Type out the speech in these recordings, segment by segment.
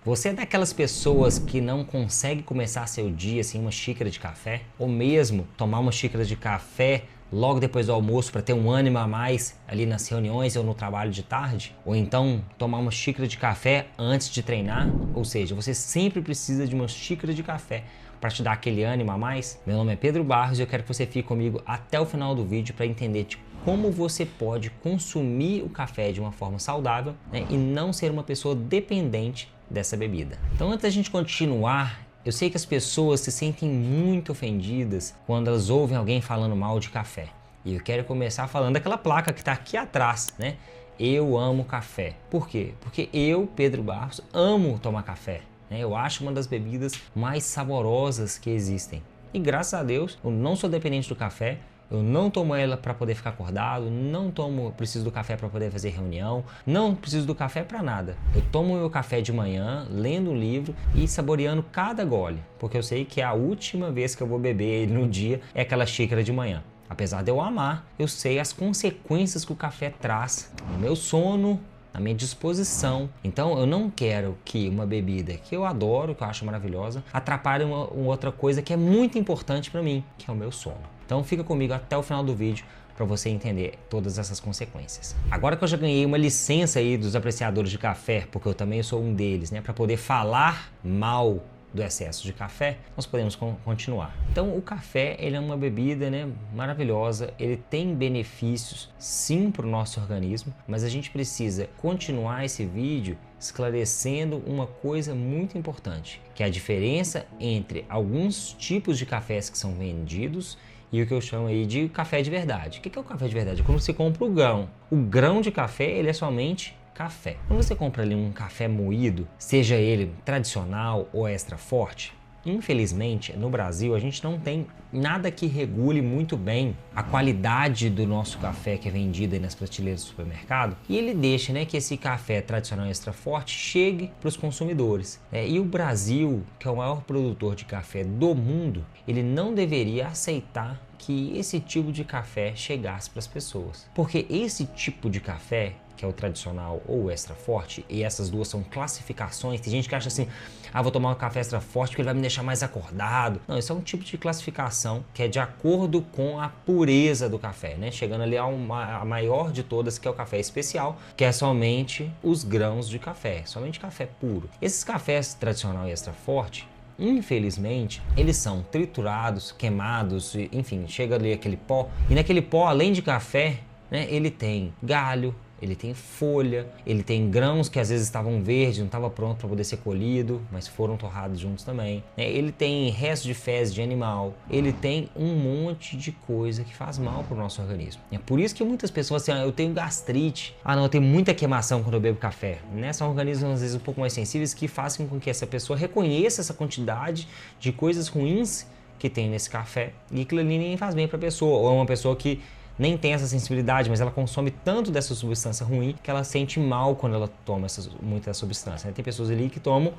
Você é daquelas pessoas que não consegue começar seu dia sem uma xícara de café? Ou mesmo tomar uma xícara de café logo depois do almoço para ter um ânimo a mais ali nas reuniões ou no trabalho de tarde? Ou então tomar uma xícara de café antes de treinar? Ou seja, você sempre precisa de uma xícara de café para te dar aquele ânimo a mais? Meu nome é Pedro Barros e eu quero que você fique comigo até o final do vídeo para entender como você pode consumir o café de uma forma saudável, né, e não ser uma pessoa dependente dessa bebida. Então, antes da gente continuar, eu sei que as pessoas se sentem muito ofendidas quando elas ouvem alguém falando mal de café. E eu quero começar falando daquela placa que está aqui atrás, né? Eu amo café. Por quê? Porque eu, Pedro Barros, amo tomar café, né? Eu acho uma das bebidas mais saborosas que existem. E graças a Deus, eu não sou dependente do café. Eu não tomo ela para poder ficar acordado, preciso do café para poder fazer reunião, não preciso do café para nada. Eu tomo o meu café de manhã, lendo um livro e saboreando cada gole, porque eu sei que a última vez que eu vou beber ele no dia é aquela xícara de manhã. Apesar de eu amar, eu sei as consequências que o café traz no meu sono, na minha disposição. Então eu não quero que uma bebida que eu adoro, que eu acho maravilhosa, atrapalhe uma outra coisa que é muito importante para mim, que é o meu sono. Então fica comigo até o final do vídeo para você entender todas essas consequências. Agora que eu já ganhei uma licença aí dos apreciadores de café, porque eu também sou um deles, né, para poder falar mal do excesso de café, nós podemos continuar. Então o café, ele é uma bebida, né, maravilhosa, ele tem benefícios sim para o nosso organismo, mas a gente precisa continuar esse vídeo esclarecendo uma coisa muito importante, que é a diferença entre alguns tipos de cafés que são vendidos e o que eu chamo aí de café de verdade. O que é o café de verdade? É quando você compra o grão. O grão de café, ele é somente café. Quando você compra ali um café moído, seja ele tradicional ou extra forte, infelizmente no Brasil a gente não tem nada que regule muito bem a qualidade do nosso café que é vendido aí nas prateleiras do supermercado, e ele deixa, né, que esse café tradicional extra forte chegue para os consumidores. E o Brasil, que é o maior produtor de café do mundo, ele não deveria aceitar que esse tipo de café chegasse para as pessoas, porque esse tipo de café, que é o tradicional ou o extra forte, e essas duas são classificações. Tem gente que acha assim, vou tomar um café extra forte porque ele vai me deixar mais acordado. Não, isso é um tipo de classificação que é de acordo com a pureza do café, né? Chegando ali a maior de todas, que é o café especial, que é somente os grãos de café, somente café puro. Esses cafés tradicional e extra forte, infelizmente, eles são triturados, queimados, enfim, chega ali aquele pó, e naquele pó, além de café, né, ele tem galho, ele tem folha, ele tem grãos que às vezes estavam verdes, não estava pronto para poder ser colhido, mas foram torrados juntos também. Ele tem restos de fezes de animal, ele tem um monte de coisa que faz mal para o nosso organismo. É por isso que muitas pessoas assim, eu tenho gastrite, não, eu tenho muita queimação quando eu bebo café. São organismos às vezes um pouco mais sensíveis que fazem com que essa pessoa reconheça essa quantidade de coisas ruins que tem nesse café e aquilo ali nem faz bem para a pessoa, ou é uma pessoa que nem tem essa sensibilidade, mas ela consome tanto dessa substância ruim que ela sente mal quando ela toma muita substância. Tem pessoas ali que tomam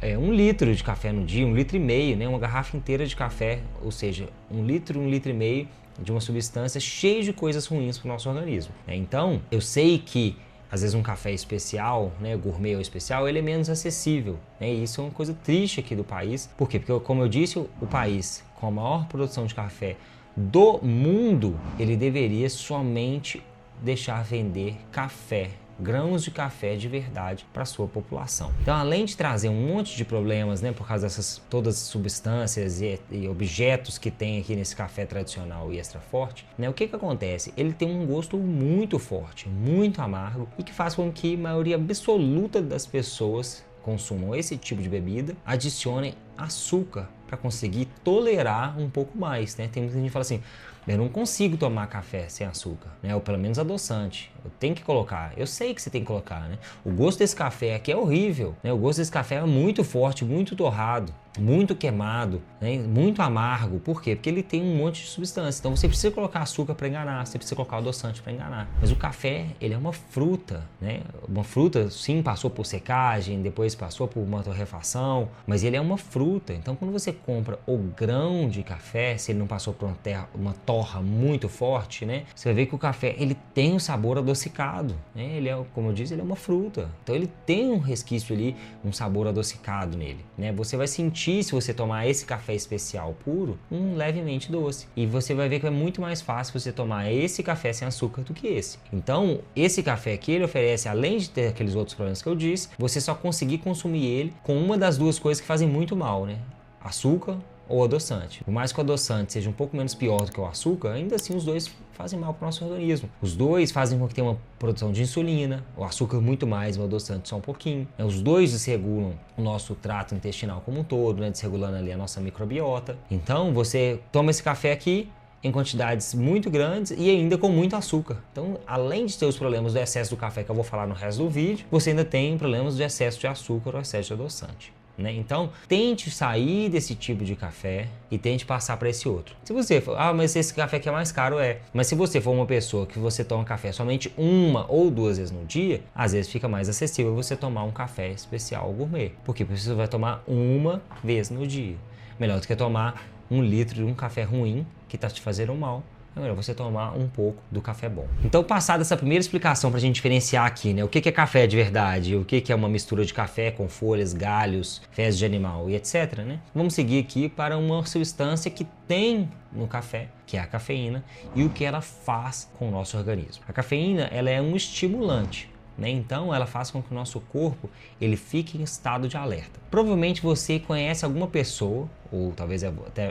1 litro de café no dia, 1,5 litro, né? Uma garrafa inteira de café, ou seja, 1 litro, 1,5 litro de uma substância cheia de coisas ruins para o nosso organismo. Então, eu sei que às vezes um café especial, né, gourmet ou especial, ele é menos acessível, né? E isso é uma coisa triste aqui do país. Por quê? Porque, como eu disse, o país com a maior produção de café do mundo, ele deveria somente deixar vender café, grãos de café de verdade para a sua população. Então, além de trazer um monte de problemas, né, por causa dessas todas as substâncias e objetos que tem aqui nesse café tradicional e extra forte, né, o que acontece? Ele tem um gosto muito forte, muito amargo, e que faz com que a maioria absoluta das pessoas consumam esse tipo de bebida, adicionem açúcar para conseguir tolerar um pouco mais, né? Tem muita gente que fala assim, eu não consigo tomar café sem açúcar, né? Ou pelo menos adoçante. Eu tenho que colocar. Eu sei que você tem que colocar, né? O gosto desse café aqui é horrível, né? O gosto desse café é muito forte, muito torrado, muito queimado, né? Muito amargo. Por quê? Porque ele tem um monte de substância. Então você precisa colocar açúcar para enganar, você precisa colocar adoçante para enganar. Mas o café, ele é uma fruta, né? Uma fruta, sim, passou por secagem, depois passou por uma torrefação, mas ele é uma fruta. Então quando você compra o grão de café, se ele não passou por uma torra muito forte, né? Você vai ver que o café, ele tem um sabor adocicado, né? Ele é, como eu disse, ele é uma fruta. Então ele tem um resquício ali, um sabor adocicado nele, né? Você vai sentir, se você tomar esse café especial puro, levemente doce. E você vai ver que é muito mais fácil você tomar esse café sem açúcar do que esse. Então, esse café aqui, ele oferece, além de ter aqueles outros problemas que eu disse, você só conseguir consumir ele com uma das duas coisas que fazem muito mal, né? Açúcar ou adoçante. Por mais que o adoçante seja um pouco menos pior do que o açúcar, ainda assim os dois fazem mal para o nosso organismo. Os dois fazem com que tenha uma produção de insulina, o açúcar muito mais, o adoçante só um pouquinho. Os dois desregulam o nosso trato intestinal como um todo, né? Desregulando ali a nossa microbiota. Então você toma esse café aqui em quantidades muito grandes e ainda com muito açúcar. Então, além de ter os problemas do excesso do café que eu vou falar no resto do vídeo, você ainda tem problemas de excesso de açúcar ou excesso de adoçante. Então, tente sair desse tipo de café e tente passar para esse outro. Se você for, mas esse café aqui é mais caro, mas se você for uma pessoa que você toma café somente uma ou duas vezes no dia, às vezes fica mais acessível você tomar um café especial gourmet. Por quê? Porque você vai tomar uma vez no dia. Melhor do que tomar 1 litro de um café ruim que está te fazendo mal. É melhor você tomar um pouco do café bom. Então, passada essa primeira explicação para a gente diferenciar aqui, né? O que é café de verdade, o que é uma mistura de café com folhas, galhos, fezes de animal e etc, né? Vamos seguir aqui para uma substância que tem no café, que é a cafeína, e o que ela faz com o nosso organismo. A cafeína, ela é um estimulante. Então ela faz com que o nosso corpo ele fique em estado de alerta. Provavelmente você conhece alguma pessoa, ou talvez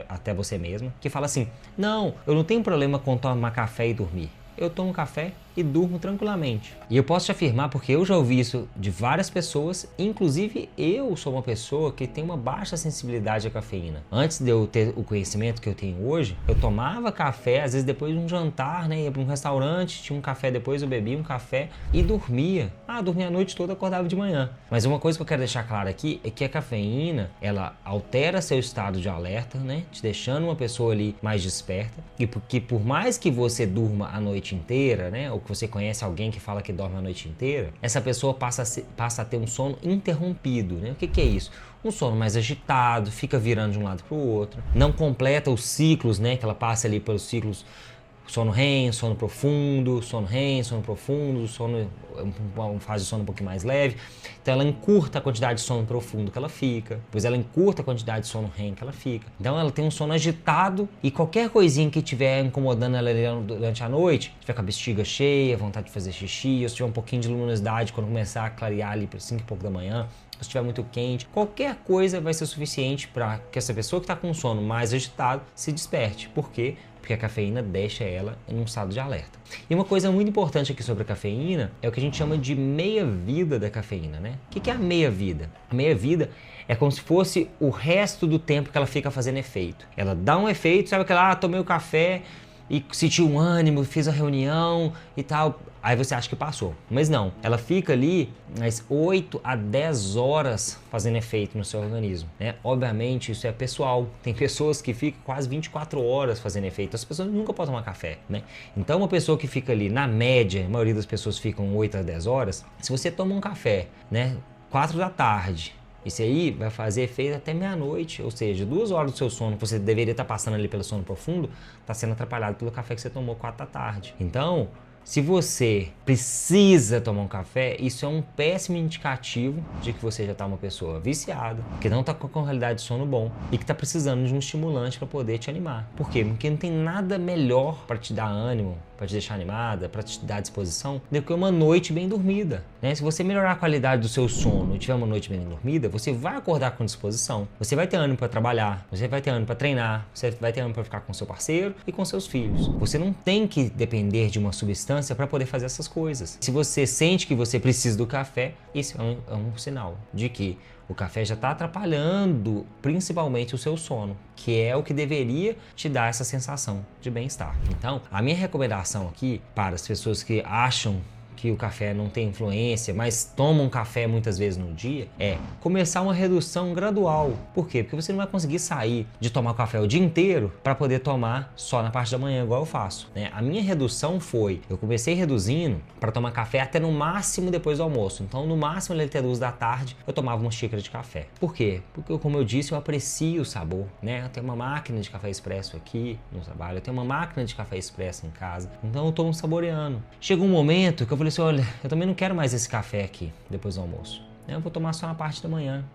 até você mesma, que fala assim: não, eu não tenho problema com tomar café e dormir. Eu tomo café e durmo tranquilamente. E eu posso te afirmar porque eu já ouvi isso de várias pessoas, inclusive eu sou uma pessoa que tem uma baixa sensibilidade à cafeína. Antes de eu ter o conhecimento que eu tenho hoje, eu tomava café, às vezes depois de um jantar, né, ia para um restaurante, tinha um café depois, eu bebia um café e dormia. Dormia a noite toda, acordava de manhã. Mas uma coisa que eu quero deixar claro aqui é que a cafeína, ela altera seu estado de alerta, né, te deixando uma pessoa ali mais desperta, e porque por mais que você durma a noite inteira, né, ou que você conhece alguém que fala que dorme a noite inteira, essa pessoa passa a ter um sono interrompido, né? O que é isso? Um sono mais agitado, fica virando de um lado para o outro, não completa os ciclos, né? Que ela passa ali pelos ciclos sono REM, sono profundo, sono REM, sono profundo, uma fase de sono um pouquinho mais leve. Então ela encurta a quantidade de sono profundo que ela fica, depois ela encurta a quantidade de sono REM que ela fica. Então ela tem um sono agitado e qualquer coisinha que estiver incomodando ela durante a noite, tiver com a bexiga cheia, vontade de fazer xixi, ou se tiver um pouquinho de luminosidade quando começar a clarear ali para 5 e pouco da manhã, se estiver muito quente, qualquer coisa vai ser suficiente para que essa pessoa que está com um sono mais agitado se desperte. Por quê? Porque a cafeína deixa ela em um estado de alerta. E uma coisa muito importante aqui sobre a cafeína é o que a gente chama de meia-vida da cafeína, né? O que é a meia-vida? A meia-vida é como se fosse o resto do tempo que ela fica fazendo efeito.Ela dá um efeito, sabe aquela, tomei o café e senti um ânimo, fiz a reunião e tal, aí você acha que passou. Mas não, ela fica ali umas 8 a 10 horas fazendo efeito no seu organismo, né? Obviamente isso é pessoal, tem pessoas que ficam quase 24 horas fazendo efeito, as pessoas nunca podem tomar café, né? Então uma pessoa que fica ali, na média, a maioria das pessoas ficam 8 a 10 horas, se você toma um café, né, 4 da tarde, isso aí vai fazer efeito até meia-noite, ou seja, 2 horas do seu sono que você deveria estar passando ali pelo sono profundo, está sendo atrapalhado pelo café que você tomou 4 da tarde. Então, se você precisa tomar um café, isso é um péssimo indicativo de que você já está uma pessoa viciada, que não está com qualidade de sono bom e que está precisando de um estimulante para poder te animar. Por quê? Porque não tem nada melhor para te dar ânimo, para te deixar animada, para te dar disposição, do que uma noite bem dormida, né? Se você melhorar a qualidade do seu sono e tiver uma noite bem dormida, você vai acordar com disposição, você vai ter ânimo para trabalhar, você vai ter ânimo para treinar, você vai ter ânimo para ficar com seu parceiro e com seus filhos. Você não tem que depender de uma substância para poder fazer essas coisas. Se você sente que você precisa do café, isso é um sinal de que o café já está atrapalhando principalmente o seu sono, que é o que deveria te dar essa sensação de bem-estar. Então, a minha recomendação aqui para as pessoas que acham que o café não tem influência, mas toma um café muitas vezes no dia, é começar uma redução gradual. Por quê? Porque você não vai conseguir sair de tomar café o dia inteiro para poder tomar só na parte da manhã, igual eu faço, né? A minha redução foi, eu comecei reduzindo para tomar café até no máximo depois do almoço. Então, no máximo, ali até 2 da tarde, eu tomava uma xícara de café. Por quê? Porque, como eu disse, eu aprecio o sabor, né? Eu tenho uma máquina de café expresso aqui no trabalho, eu tenho uma máquina de café expresso em casa, então eu tô saboreando. Chegou um momento que eu falei assim, olha, eu também não quero mais esse café aqui depois do almoço, né? Eu vou tomar só na parte da manhã.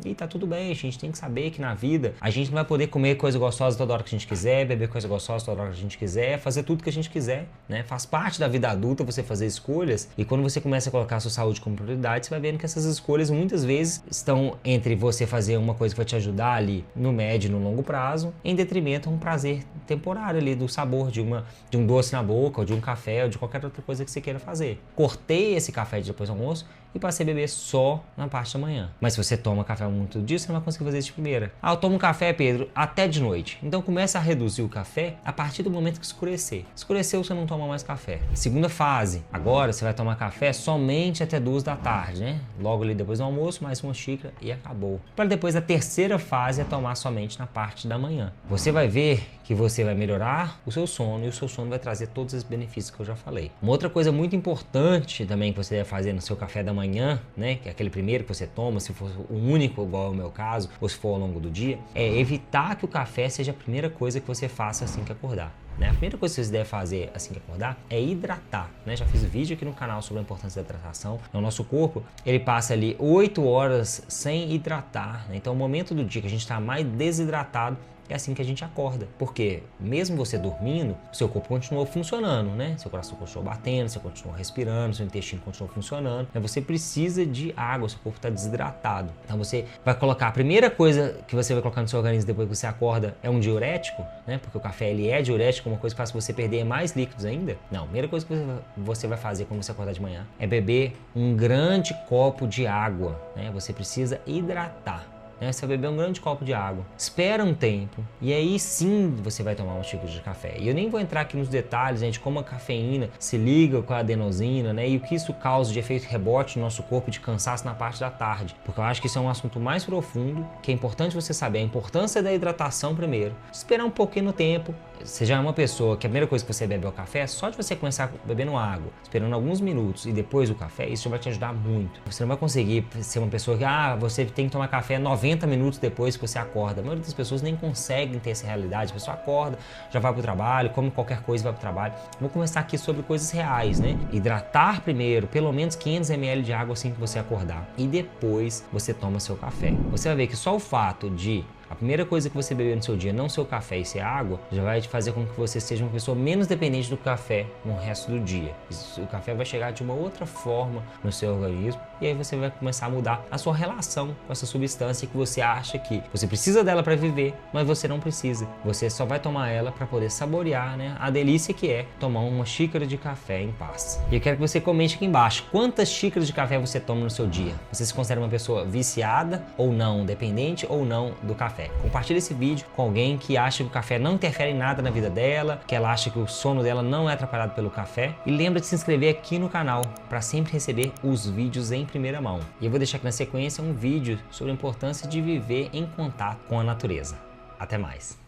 E tá tudo bem, a gente tem que saber que na vida a gente não vai poder comer coisa gostosa toda hora que a gente quiser, beber coisa gostosa toda hora que a gente quiser, fazer tudo que a gente quiser, né? Faz parte da vida adulta você fazer escolhas, e quando você começa a colocar a sua saúde como prioridade, você vai vendo que essas escolhas muitas vezes estão entre você fazer uma coisa que vai te ajudar ali no médio e no longo prazo, em detrimento a um prazer temporário ali do sabor de um doce na boca, ou de um café, ou de qualquer outra coisa que você queira fazer. Cortei esse café depois do almoço e passei a beber só na parte da manhã. Mas se você toma café muito dia, você não vai conseguir fazer isso de primeira. Ah, eu tomo um café, Pedro, até de noite. Então começa a reduzir o café a partir do momento que escurecer. Escureceu, você não toma mais café. Segunda fase, agora você vai tomar café somente até 2 da tarde, né? Logo ali depois do almoço, mais uma xícara e acabou. Para depois a terceira fase é tomar somente na parte da manhã. Você vai ver que você vai melhorar o seu sono, e o seu sono vai trazer todos os benefícios que eu já falei. Uma outra coisa muito importante também que você deve fazer no seu café da manhã, né, que é aquele primeiro que você toma, se for o único, igual é o meu caso, ou se for ao longo do dia, é evitar que o café seja a primeira coisa que você faça assim que acordar. Né? A primeira coisa que você deve fazer assim que acordar é hidratar, né? Já fiz um vídeo aqui no canal sobre a importância da hidratação. O nosso corpo, ele passa ali 8 horas sem hidratar, né? Então o momento do dia que a gente está mais desidratado é assim que a gente acorda, porque mesmo você dormindo, o seu corpo continua funcionando, né? Seu coração continua batendo, você continua respirando, seu intestino continua funcionando, mas você precisa de água, seu corpo está desidratado. Então você vai colocar, a primeira coisa que você vai colocar no seu organismo depois que você acorda é um diurético, né? Porque o café ele é diurético, uma coisa que faz você perder mais líquidos ainda. Não, a primeira coisa que você vai fazer quando você acordar de manhã é beber um grande copo de água, né? Você precisa hidratar. Você vai beber um grande copo de água, espera um tempo e aí sim você vai tomar uma xícara de café. E eu nem vou entrar aqui nos detalhes, gente, como a cafeína se liga com a adenosina, né, e o que isso causa de efeito rebote no nosso corpo de cansaço na parte da tarde, porque eu acho que isso é um assunto mais profundo, que é importante você saber a importância da hidratação primeiro, esperar um pouquinho no tempo. Você já é uma pessoa que a primeira coisa que você bebe é o café, só de você começar bebendo água, esperando alguns minutos e depois o café, isso já vai te ajudar muito. Você não vai conseguir ser uma pessoa que, você tem que tomar café 90 minutos depois que você acorda. A maioria das pessoas nem conseguem ter essa realidade. A pessoa acorda, já vai para o trabalho, come qualquer coisa e vai para o trabalho. Vou começar aqui sobre coisas reais, né? Hidratar primeiro, pelo menos 500 ml de água assim que você acordar. E depois você toma seu café. Você vai ver que só o fato de a primeira coisa que você beber no seu dia não ser o café e ser água, já vai te fazer com que você seja uma pessoa menos dependente do café no resto do dia. O café vai chegar de uma outra forma no seu organismo e aí você vai começar a mudar a sua relação com essa substância que você acha que você precisa dela para viver, mas você não precisa. Você só vai tomar ela para poder saborear, né, a delícia que é tomar uma xícara de café em paz. E eu quero que você comente aqui embaixo quantas xícaras de café você toma no seu dia. Você se considera uma pessoa viciada ou não, dependente ou não do café? Compartilhe esse vídeo com alguém que acha que o café não interfere em nada na vida dela, que ela acha que o sono dela não é atrapalhado pelo café. E lembra de se inscrever aqui no canal para sempre receber os vídeos em primeira mão. E eu vou deixar aqui na sequência um vídeo sobre a importância de viver em contato com a natureza. Até mais!